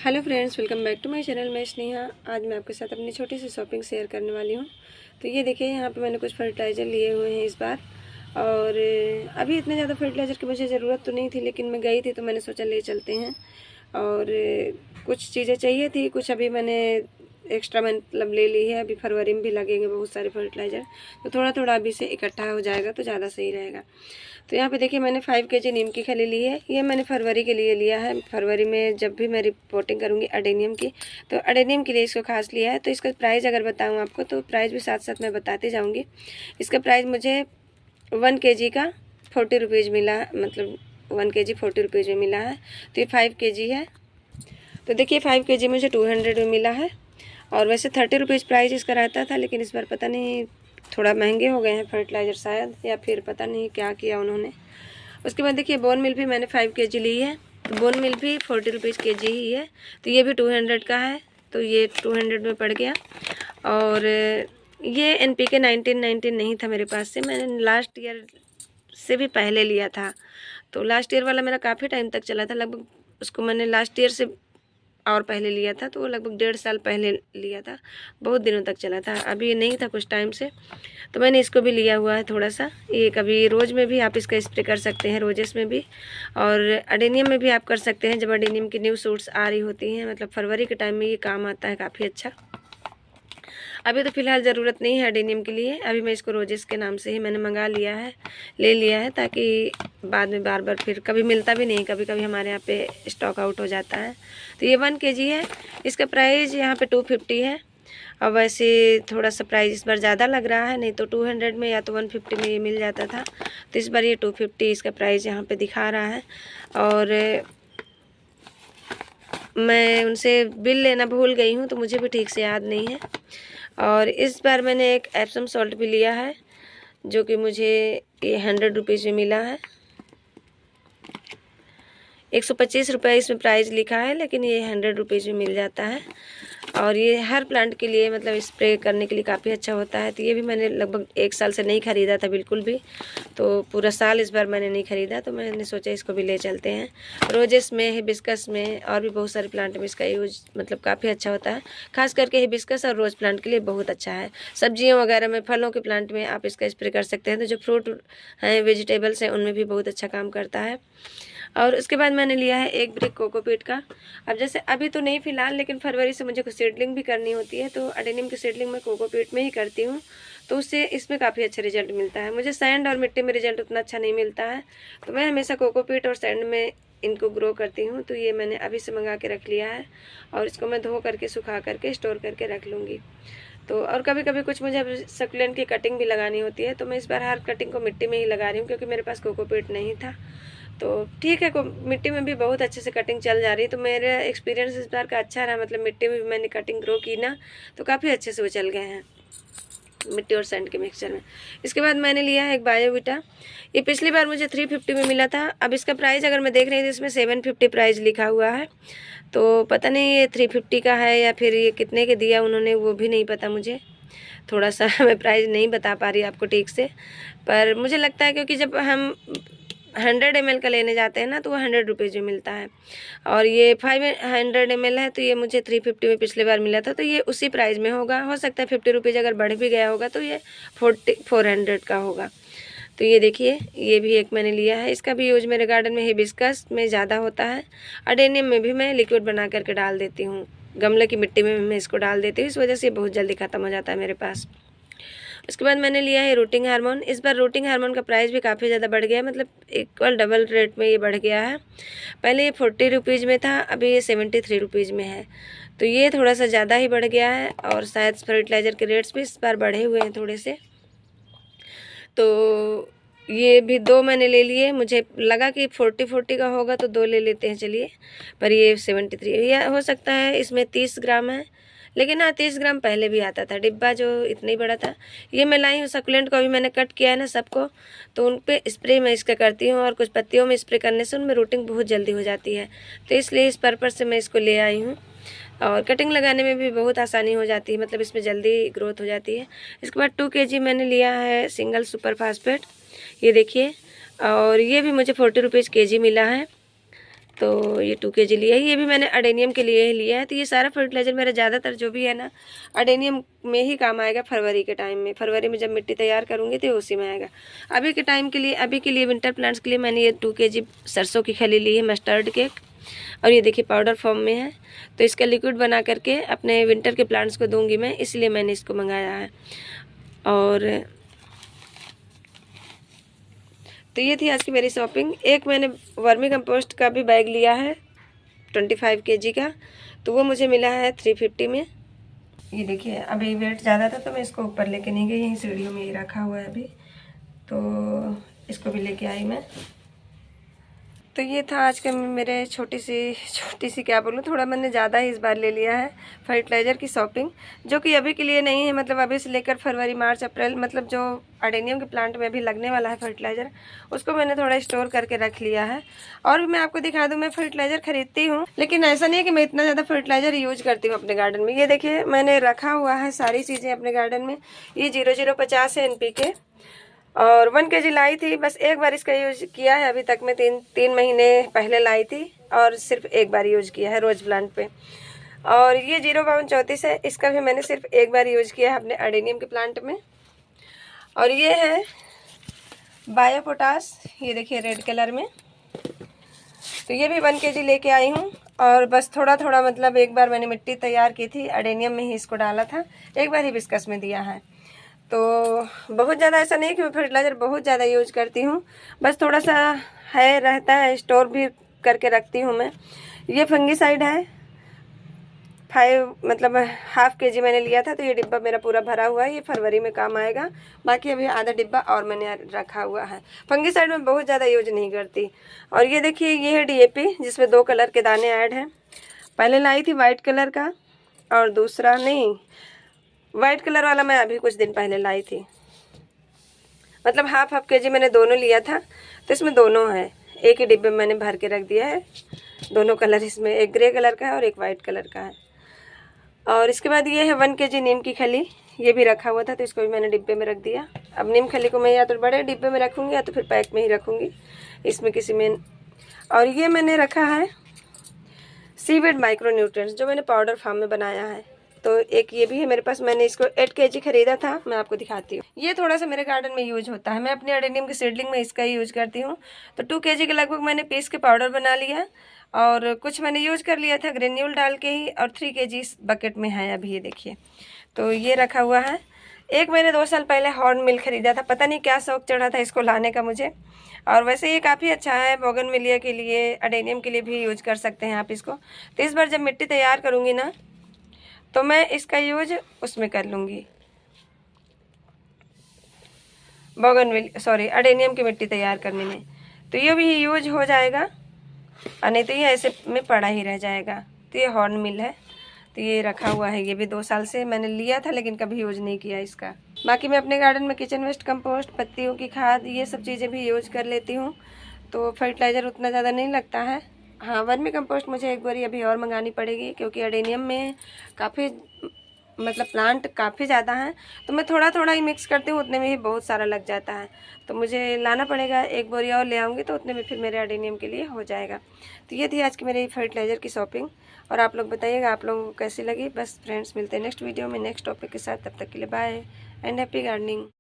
Hello friends, welcome back to my channel. मैं स्नेहा। आज मैं आपके साथ अपनी छोटी सी शॉपिंग शेयर करने वाली हूँ। तो ये देखिए, यहाँ पे मैंने कुछ फर्टिलाइज़र लिए हुए हैं इस बार। और अभी इतने ज़्यादा फर्टिलाइज़र की मुझे ज़रूरत तो नहीं थी, लेकिन मैं गई थी तो मैंने सोचा ले चलते हैं। और कुछ चीज़ें चाहिए थी, कुछ अभी मैंने एक्स्ट्रा मतलब ले ली है। अभी फरवरी में भी लगेंगे बहुत सारे फर्टिलाइज़र, तो थोड़ा थोड़ा अभी से इकट्ठा हो जाएगा तो ज़्यादा सही रहेगा। तो यहाँ पे देखिए, मैंने 5 केजी नीम की खली ली है। ये मैंने फरवरी के लिए लिया है। फरवरी में जब भी मैं रिपोर्टिंग करूँगी अडेनियम की, तो अडेनियम के लिए इसको खास लिया है। तो इसका प्राइस अगर बताऊँ आपको, तो प्राइस भी साथ साथ मैं बताती जाऊँगी। इसका प्राइस मुझे 1 केजी का 40 रुपीज़ मिला, मतलब 1 केजी 40 रुपीज़ में मिला है। तो ये 5 केजी है। तो देखिए, 5 केजी मुझे 200 में मिला है। और वैसे 30 रुपीज़ प्राइस इसका रहता था, लेकिन इस बार पता नहीं थोड़ा महंगे हो गए हैं फर्टिलाइज़र शायद, या फिर पता नहीं क्या किया उन्होंने। उसके बाद देखिए, बोन मिल भी मैंने 5 केजी ली है। तो बोन मिल भी 40 रुपीज़ केजी ही है। तो ये भी 200 का है, तो ये 200 में पड़ गया। और ये NPK 1919 नहीं था मेरे पास से, मैंने लास्ट ईयर से भी पहले लिया था। तो लास्ट ईयर वाला मेरा काफ़ी टाइम तक चला था, लगभग उसको मैंने लास्ट ईयर से और पहले लिया था, तो वो लगभग 1.5 साल पहले लिया था। बहुत दिनों तक चला था। अभी ये नहीं था कुछ टाइम से, तो मैंने इसको भी लिया हुआ है थोड़ा सा। ये कभी रोज़ में भी आप इसका स्प्रे कर सकते हैं, रोजेस में भी, और अडेनियम में भी आप कर सकते हैं। जब अडेनियम की न्यू सूट्स आ रही होती हैं, मतलब फरवरी के टाइम में ये काम आता है काफ़ी अच्छा। अभी तो फ़िलहाल ज़रूरत नहीं है अडेनियम के लिए। अभी मैं इसको रोजेस के नाम से ही मैंने मंगा लिया है, ले लिया है, ताकि बाद में बार बार फिर कभी मिलता भी नहीं, कभी कभी हमारे यहाँ पे स्टॉक आउट हो जाता है। तो ये 1 केजी है। इसका प्राइस यहाँ पे 250 है। और वैसे थोड़ा सा प्राइस इस बार ज़्यादा लग रहा है, नहीं तो 200 में या तो 150 में ये मिल जाता था। तो इस बार ये 250 इसका प्राइस यहाँ पे दिखा रहा है। और मैं उनसे बिल लेना भूल गई हूँ, तो मुझे भी ठीक से याद नहीं है। और इस बार मैंने एक एप्सम सॉल्ट भी लिया है, जो कि मुझे ये 100 रुपीज़ में मिला है। 125 रुपये इसमें प्राइस लिखा है, लेकिन ये 100 रुपीज़ में मिल जाता है। और ये हर प्लांट के लिए, मतलब स्प्रे करने के लिए काफ़ी अच्छा होता है। तो ये भी मैंने लगभग 1 साल से नहीं ख़रीदा था बिल्कुल भी, तो पूरा साल इस बार मैंने नहीं ख़रीदा। तो मैंने सोचा इसको भी ले चलते हैं। रोजेस में, हिबिस्कस में और भी बहुत सारे प्लांट में इसका यूज मतलब काफ़ी अच्छा होता है। खास करके हिबिस्कस और रोज़ प्लांट के लिए बहुत अच्छा है। सब्जियों वगैरह में, फलों के प्लांट में आप इसका स्प्रे कर सकते हैं। तो जो फ्रूट हैं, वेजिटेबल्स हैं, उनमें भी बहुत अच्छा काम करता है। और उसके बाद मैंने लिया है एक ब्रिक कोकोपीट का। अब जैसे अभी तो नहीं फ़िलहाल, लेकिन फरवरी से मुझे कुछ सीडलिंग भी करनी होती है, तो अडेनियम की सीडलिंग मैं कोकोपीट में ही करती हूँ। तो उससे इसमें काफ़ी अच्छा रिजल्ट मिलता है। मुझे सैंड और मिट्टी में रिजल्ट उतना अच्छा नहीं मिलता है, तो मैं हमेशा कोकोपीट और सैंड में इनको ग्रो करती हूँ। तो ये मैंने अभी से मंगा के रख लिया है, और इसको मैं धो करके, सुखा करके, स्टोर करके रख लूँगी। तो और कभी कभी कुछ मुझे सक्लेंट की कटिंग भी लगानी होती है, तो मैं इस बार हर कटिंग को मिट्टी में ही लगा रही हूँ, क्योंकि मेरे पास कोकोपीट नहीं था। तो ठीक है, मिट्टी में भी बहुत अच्छे से कटिंग चल जा रही है। तो मेरा एक्सपीरियंस इस बार का अच्छा रहा, मतलब मिट्टी में भी मैंने कटिंग ग्रो की ना, तो काफ़ी अच्छे से वो चल गए हैं मिट्टी और सैंड के मिक्सचर में। इसके बाद मैंने लिया है एक बायोवीटा। ये पिछली बार मुझे 350 में मिला था। अब इसका प्राइस अगर मैं देख रही थी, इसमें 750 प्राइस लिखा हुआ है। तो पता नहीं ये 350 का है या फिर ये कितने के दिया उन्होंने, वो भी नहीं पता मुझे। थोड़ा सा मैं प्राइस नहीं बता पा रही आपको ठीक से, पर मुझे लगता है क्योंकि जब हम 100 ml का लेने जाते हैं ना, तो वो 100 रुपीज़ में मिलता है। और ये 500 ml है, तो ये मुझे 350 में पिछली बार मिला था। तो ये उसी प्राइस में होगा। हो सकता है 50 रुपीज़ अगर बढ़ भी गया होगा, तो ये 400 का होगा। तो ये देखिए, ये भी एक मैंने लिया है। इसका भी यूज मेरे गार्डन में हिबिस्कस में ज़्यादा होता है। अडेनियम में भी मैं लिक्विड बना करके डाल देती हूँ, गमले की मिट्टी में मैं इसको डाल देती हूँ। इस वजह से बहुत जल्दी ख़त्म हो जाता है मेरे पास। उसके बाद मैंने लिया है रूटिंग हार्मोन। इस बार रूटिंग हार्मोन का प्राइस भी काफ़ी ज़्यादा बढ़ गया है, मतलब इक्वल डबल रेट में ये बढ़ गया है। पहले ये 40 रुपीज़ में था, अभी ये 73 रुपीज़ में है। तो ये थोड़ा सा ज़्यादा ही बढ़ गया है। और शायद फर्टिलाइज़र के रेट्स भी इस बार बढ़े हुए हैं थोड़े से। तो ये भी 2 मैंने ले लिए। मुझे लगा कि 40 का होगा, तो 2 ले लेते हैं चलिए। पर ये 73, या हो सकता है इसमें 30 ग्राम है, लेकिन हाँ 30 ग्राम पहले भी आता था डिब्बा, जो इतना ही बड़ा था। ये मैं लाई हूँ। सकुलेंट को अभी मैंने कट किया है ना सबको, तो उन पे स्प्रे मैं इसका करती हूँ। और कुछ पत्तियों में स्प्रे करने से उनमें रूटिंग बहुत जल्दी हो जाती है, तो इसलिए इस पर्पज़ से मैं इसको ले आई हूँ। और कटिंग लगाने में भी बहुत आसानी हो जाती है, मतलब इसमें जल्दी ग्रोथ हो जाती है। इसके बाद 2 केजी मैंने लिया है सिंगल सुपर फास्फेट। ये देखिए, और ये भी मुझे 40 रुपीज़ केजी मिला है। तो ये 2 kg लिया है। ये भी मैंने अडेनियम के लिए ही लिया है। तो ये सारा फर्टिलाइज़र मेरा ज़्यादातर जो भी है ना अडेनियम में ही काम आएगा फरवरी के टाइम में। फरवरी में जब मिट्टी तैयार करूँगी तो उसी में आएगा। अभी के टाइम के लिए, अभी के लिए विंटर प्लांट्स के लिए मैंने ये 2 kg सरसों की खली ली है, मस्टर्ड केक। और ये देखिए पाउडर फॉर्म में है। तो इसका लिक्विड बना करके अपने विंटर के प्लांट्स को दूंगी मैं, इसलिए मैंने इसको मंगाया है। और तो ये थी आज की मेरी शॉपिंग। एक मैंने वर्मी कंपोस्ट का भी बैग लिया है 25 kg का, तो वो मुझे मिला है 350 में। ये देखिए अभी वेट ज़्यादा था तो मैं इसको ऊपर लेके नहीं गई, यहीं सीढ़ियों में ही रखा हुआ है अभी, तो इसको भी लेके आई मैं। तो ये था आज का मेरे छोटी सी क्या बोलूँ, थोड़ा मैंने ज़्यादा ही इस बार ले लिया है फर्टिलाइज़र की शॉपिंग, जो कि अभी के लिए नहीं है। मतलब अभी से लेकर फरवरी, मार्च, अप्रैल, मतलब जो अडेनियम के प्लांट में अभी लगने वाला है फर्टिलाइज़र, उसको मैंने थोड़ा स्टोर करके रख लिया है। और मैं आपको दिखा दूँ, मैं फर्टिलाइज़र खरीदती हूँ, लेकिन ऐसा नहीं है कि मैं इतना ज़्यादा फर्टिलाइज़र यूज करती हूँ अपने गार्डन में। ये देखिए मैंने रखा हुआ है सारी चीज़ें अपने गार्डन में। ये 0050 है NPK, और 1 kg लाई थी, बस एक बार इसका यूज किया है अभी तक मैं। तीन महीने पहले लाई थी और सिर्फ एक बार यूज किया है रोज प्लांट पे। और ये 05234 है, इसका भी मैंने सिर्फ एक बार यूज किया है अपने अडेनियम के प्लांट में। और ये है बायो पोटास, ये देखिए रेड कलर में, तो ये भी 1 kg लेके आई हूँ। और बस थोड़ा थोड़ा, मतलब एक बार मैंने मिट्टी तैयार की थी अडेनियम में ही इसको डाला था, एक बार ही बिस्कस में दिया है। तो बहुत ज़्यादा ऐसा नहीं कि मैं फर्टिलाइज़र बहुत ज़्यादा यूज करती हूँ, बस थोड़ा सा है, रहता है, स्टोर भी करके रखती हूँ मैं। ये फंगीसाइड है 1/2 kg मैंने लिया था, तो ये डिब्बा मेरा पूरा भरा हुआ है, ये फरवरी में काम आएगा। बाकी अभी आधा डिब्बा और मैंने रखा हुआ है। फंगीसाइड में बहुत ज़्यादा यूज नहीं करती। और ये देखिए ये है DAP, जिसमें 2 कलर के दाने ऐड हैं। पहले लाई थी वाइट कलर का, और दूसरा नहीं, वाइट कलर वाला मैं अभी कुछ दिन पहले लाई थी। मतलब 1/2 kg मैंने दोनों लिया था, तो इसमें दोनों है, एक ही डिब्बे में मैंने भर के रख दिया है। दोनों कलर इसमें, एक ग्रे कलर का है और एक वाइट कलर का है। और इसके बाद ये है 1 kg नीम की खली, ये भी रखा हुआ था, तो इसको भी मैंने डिब्बे में रख दिया। अब नीम खली को मैं या तो बड़े डिब्बे में रखूँगी या तो फिर पैक में ही रखूँगी, इसमें किसी में। और ये मैंने रखा है सीवेड माइक्रो न्यूट्रिएंट्स, जो मैंने पाउडर फॉर्म में बनाया है। तो एक ये भी है मेरे पास, मैंने इसको 8 kg खरीदा था, मैं आपको दिखाती हूँ। ये थोड़ा सा मेरे गार्डन में यूज होता है, मैं अपने अडेनियम के सीडलिंग में इसका यूज करती हूँ। तो 2 kg के लगभग मैंने पीस के पाउडर बना लिया, और कुछ मैंने यूज कर लिया था ग्रेन्यूल डाल के ही, और 3 kg इस बकेट में है अभी, ये देखिए। तो ये रखा हुआ है। एक मैंने 2 साल पहले हॉर्न मिल खरीदा था, पता नहीं क्या शौक चढ़ा था इसको लाने का मुझे। और वैसे ये काफ़ी अच्छा है, बोगनविलिया के लिए, अडेनियम के लिए भी यूज कर सकते हैं आप इसको। तो इस बार जब मिट्टी तैयार करूँगी ना, तो मैं इसका यूज उसमें कर लूँगी, अडेनियम की मिट्टी तैयार करने में। तो ये भी यूज हो जाएगा, और नहीं तो ये ऐसे में पड़ा ही रह जाएगा। तो ये हॉर्न मिल है, तो ये रखा हुआ है, ये भी 2 साल से मैंने लिया था, लेकिन कभी यूज नहीं किया इसका। बाकी मैं अपने गार्डन में किचन वेस्ट कंपोस्ट, पत्तियों की खाद, ये सब चीज़ें भी यूज कर लेती हूँ, तो फर्टिलाइज़र उतना ज़्यादा नहीं लगता है। हाँ, वर्मी कंपोस्ट मुझे एक बारी अभी और मंगानी पड़ेगी, क्योंकि अडेनियम में काफ़ी, मतलब प्लांट काफ़ी ज़्यादा हैं, तो मैं थोड़ा थोड़ा ही मिक्स करती हूँ, उतने में ही बहुत सारा लग जाता है। तो मुझे लाना पड़ेगा, एक बोरी और ले आऊँगी, तो उतने में फिर मेरे अडेनियम के लिए हो जाएगा। तो ये थी आज की मेरी फर्टिलाइज़र की शॉपिंग, और आप लोग बताइएगा आप लोगों को कैसी लगी। बस फ्रेंड्स, मिलते हैं नेक्स्ट वीडियो में नेक्स्ट टॉपिक के साथ, तब तक के लिए बाय एंड हैप्पी गार्डनिंग।